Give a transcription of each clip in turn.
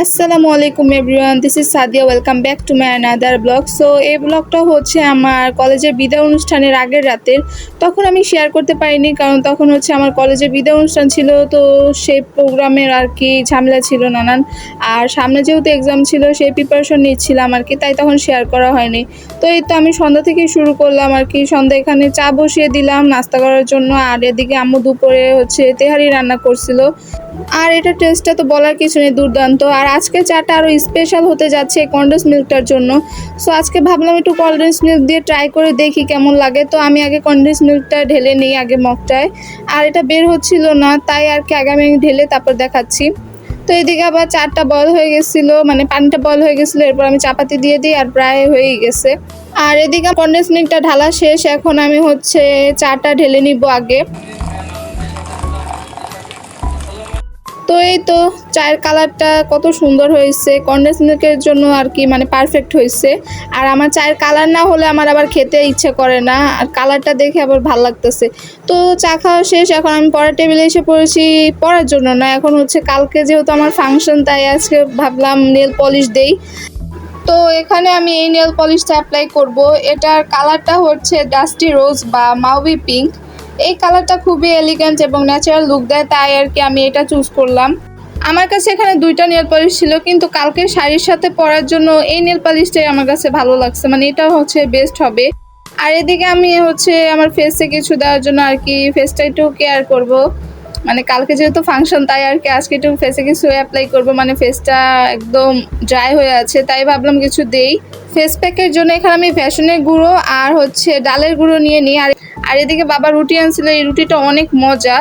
আসসালামু আলাইকুম everyone, this is Sadia. Welcome back to my another blog. So এই ব্লগটা হচ্ছে আমার কলেজের বিদায় অনুষ্ঠানের আগের রাতের। তখন আমি শেয়ার করতে পারিনি, কারণ তখন হচ্ছে আমার কলেজের বিদায় অনুষ্ঠান ছিল। তো সেই প্রোগ্রামের আর কি ঝামেলা ছিল নানান, আর সামনে যেহেতু এক্সাম ছিল সেই প্রিপারেশন নিচ্ছিলাম আর কি, তাই তখন শেয়ার করা হয়নি। তো এই তো আমি সন্ধ্যা থেকে শুরু করলাম আর কি। সন্ধ্যা এখানে চা বসিয়ে দিলাম নাস্তা করার জন্য, আর এদিকে আম্মু দুপুরে হচ্ছে তেহারি রান্না করছিল। আর এটা টেস্টটা তো বলার কিছু নেই, দুর্দান্ত। আর আজকে চাটা আরও স্পেশাল হতে যাচ্ছে কনডেন্স মিল্কটার জন্য। সো আজকে ভাবলাম একটু কনডেন্স মিল্ক দিয়ে ট্রাই করে দেখি কেমন লাগে। তো আমি আগে কনডেন্স মিল্কটা ঢেলে নিই আগে মগটায়, আর এটা বের হচ্ছিল না, তাই আর কি আগে আমি ঢেলে তারপর দেখাচ্ছি। তো এদিকে আবার চাটা বয়েল হয়ে গেছিলো, মানে পানিটা বয়েল হয়ে গেছিলো, এরপর আমি চাপাতি দিয়ে দিই, আর প্রায় হয়েই গেছে। আর এদিকে কনডেন্স মিল্কটা ঢালা শেষ, এখন আমি হচ্ছে চাটা ঢেলে নিব আগে। তো এই তো চায়ের কালারটা কত সুন্দর হয়েছে, কনডেন্স মিল্কের জন্য আর কি, মানে পারফেক্ট হয়েছে। আর আমার চায়ের কালার না হলে আমার আবার খেতে ইচ্ছে করে না, আর কালারটা দেখে আবার ভালো লাগতেছে। তো চা খাওয়া শেষ, এখন আমি পড়ার টেবিলে এসে পড়েছি। পড়ার জন্য না, এখন হচ্ছে কালকে যেহেতু আমার ফাংশন, তাই আজকে ভাবলাম নেল পলিশ দেই। তো এখানে আমি এই নেল পলিশটা অ্যাপ্লাই করব। এটার কালারটা হচ্ছে ডাস্টি রোজ বা মাউভি পিঙ্ক। এই কালারটা খুবই এলিগেন্ট এবং ন্যাচারাল লুক দেয়, তাই আর কি আমি এটা চুজ করলাম। আমার কাছে এখানে দুইটা নেল পলিশ ছিল, কিন্তু কালকে শাড়ির সাথে পরার জন্য এই নেল পলিশটাই আমার কাছে ভালো লাগছে, মানে এটা হচ্ছে বেস্ট হবে। আর এদিকে আমি হচ্ছে আমার ফেসে কিছু দেওয়ার জন্য আর কি ফেসটা একটু কেয়ার করব, মানে কালকে যেহেতু ফাংশন, তাই আর কি আজকে একটু ফেসে কিছু অ্যাপ্লাই করব, মানে ফেসটা একদম ড্রাই হয়ে আছে, তাই ভাবলাম কিছু দেই। ফেস প্যাকের জন্য এখানে আমি ভ্যাসনের গুঁড়ো আর হচ্ছে ডালের গুঁড়ো নিয়ে নিই। আর এদিকে বাবা রুটি আনছিল, এই রুটিটা অনেক মজা,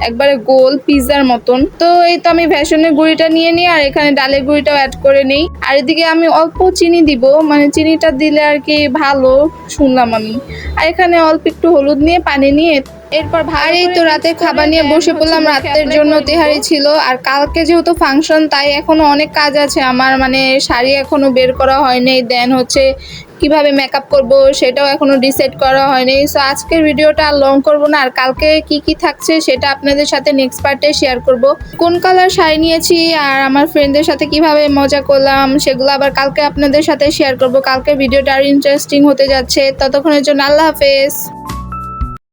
একবারে গোল পিৎজার মতন। তো এই তো আমি ভ্যাসনের গুঁড়িটা নিয়ে নিই, আর এখানে ডালের গুঁড়িটাও অ্যাড করে নিই। আর এদিকে আমি অল্প চিনি দিব, মানে চিনিটা দিলে আর কি ভালো শুনলাম আমি। আর এখানে অল্প একটু হলুদ নিয়ে পানি নিয়ে এরপর ভারী তো রাতে খাবার নিয়ে বসে পড়লাম। রাতের জন্য তেহারি ছিল, আর কালকে যেহেতু ফাংশন, তাই এখনো অনেক কাজ আছে আমার, মানে শাড়ি এখনো বের করা হয়নি, দেন হচ্ছে কিভাবে মেকআপ করব সেটাও এখনো ডিসাইড করা হয়নি। সো আজকের ভিডিওটা আর লং করব না, আর কালকে কি কি থাকছে সেটা আপনাদের সাথে নেক্সট পার্টে শেয়ার করব। কোন কালার শাড়ি নিয়েছি আর আমার ফ্রেন্ডদের সাথে কিভাবে মজা করলাম সেগুলো আবার কালকে আপনাদের সাথে শেয়ার করব। কালকে ভিডিওটা আর ইন্টারেস্টিং হতে যাচ্ছে। ততক্ষণের জন্য আল্লাহ হাফেজ।